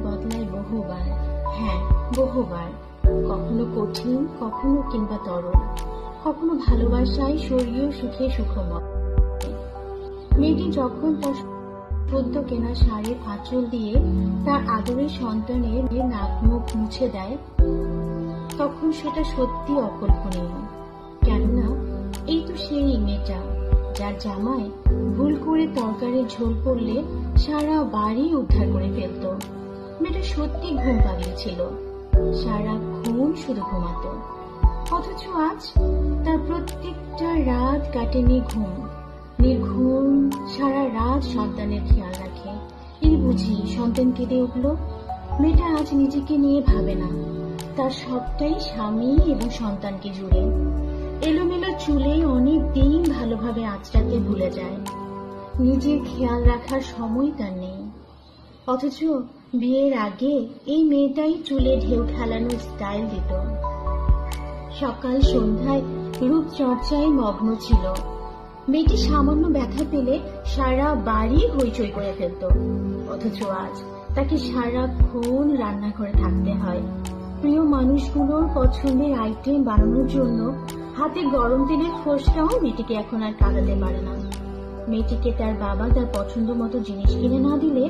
বদলায় বহুবার, হ্যাঁ বহুবার, কখনো কঠিন, কখনো কিংবা তরল, কখনো ভালোবাসায় স্বর্গীয় সুখে সুখময়। মেয়েটি যখন তার সদ্য কেনা শাড়ির আঁচল দিয়ে তার আদরের সন্তানের নাক মুখ মুছে দেয়, তখন সেটা সত্যি অকল্পনীয়। কেননা এই তো সেই মেয়েটা যার জামায় ভুল করে তরকারির ঝোল পড়লে সারা বাড়ি উদ্ধার করে ফেলত। মেয়েটা সত্যি ঘুম পাগলি ছিল, সারাক্ষণ শুধু ঘুমাতো। অথচ আজ তার প্রত্যেকটা রাত কাটেনি নির্ঘুম সারা রাত সন্তানের খেয়াল রাখে। এই বুঝি সন্তান কেঁদে উঠল। মেয়েটা আজ নিজেকে নিয়ে ভাবে না, তার সবটাই স্বামী এবং সন্তানকে জুড়ে। এলোমেলো চুলে অনেক দিন ভালোভাবে আঁচড়াতে ভুলে যায়, নিজের খেয়াল রাখার সময় তার নেই। অথচ বিয়ের আগে এই মেয়েটাই চুলে ঢেউ খেলানোর স্টাইল দিত, সকাল সন্ধ্যায় রূপচর্চায় মগ্ন ছিল। মেয়েটি সামান্য ব্যথা পেলে সারা বাড়ি হইচই করে ফেলত। অথচ আজ তাকে সারাক্ষণ রান্নাঘরে থাকতে হয়, প্রিয় মানুষগুলোর পছন্দের আইটেম বানানোর জন্য। হাতে গরম তেলের ফোসকাও মেয়েটিকে এখন আর কাঁদাতে পারে না। মেয়েটিকে তার বাবা তার পছন্দ মতো জিনিস কিনে না দিলে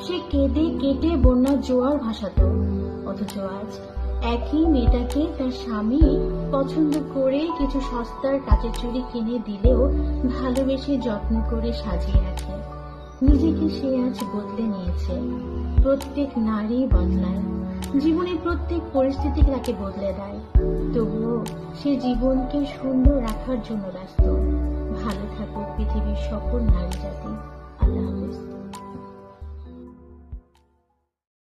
সে কেঁদে কেটে বন্যার জোয়ার ভাসাত। অথচ আজ একই মেয়েটাকে তার স্বামী পছন্দ করে কিছু সস্তার কাচের চুড়ি কিনে দিলেও ভালোবেসে যত্ন করে সাজিয়ে রাখে। নিজেকে সে আজ বদলে নিয়েছে। প্রত্যেক নারী বদলায়, জীবনের প্রত্যেক পরিস্থিতি তাকে বদলে দেয়। তবুও সে জীবনকে সুন্দর রাখার জন্য ব্যস্ত। ভালো থাকুক পৃথিবীর সকল নারী জাতি।